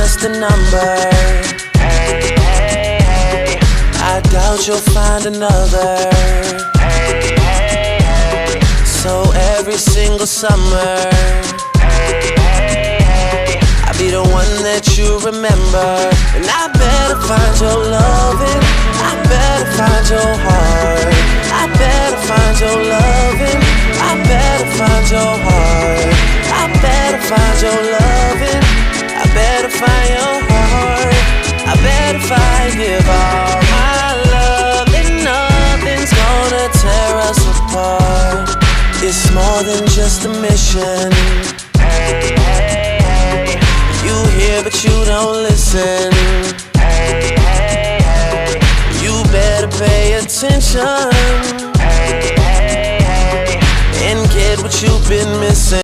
just a number. Hey, hey, hey. I doubt you'll find another. Hey, hey, hey. So every single summer, Hey, hey, hey. I'll be the one that you remember. And I better find your loving, I better find your heart, I better find your loving, I better find your heart, I better find your loving, I better find your heart, I better find. Give all my love and nothing's gonna tear us apart. It's more than just a mission. Hey, hey, hey. You hear but you don't listen. Hey, hey, hey. You better pay attention Hey, hey, hey. and get what you've been missing.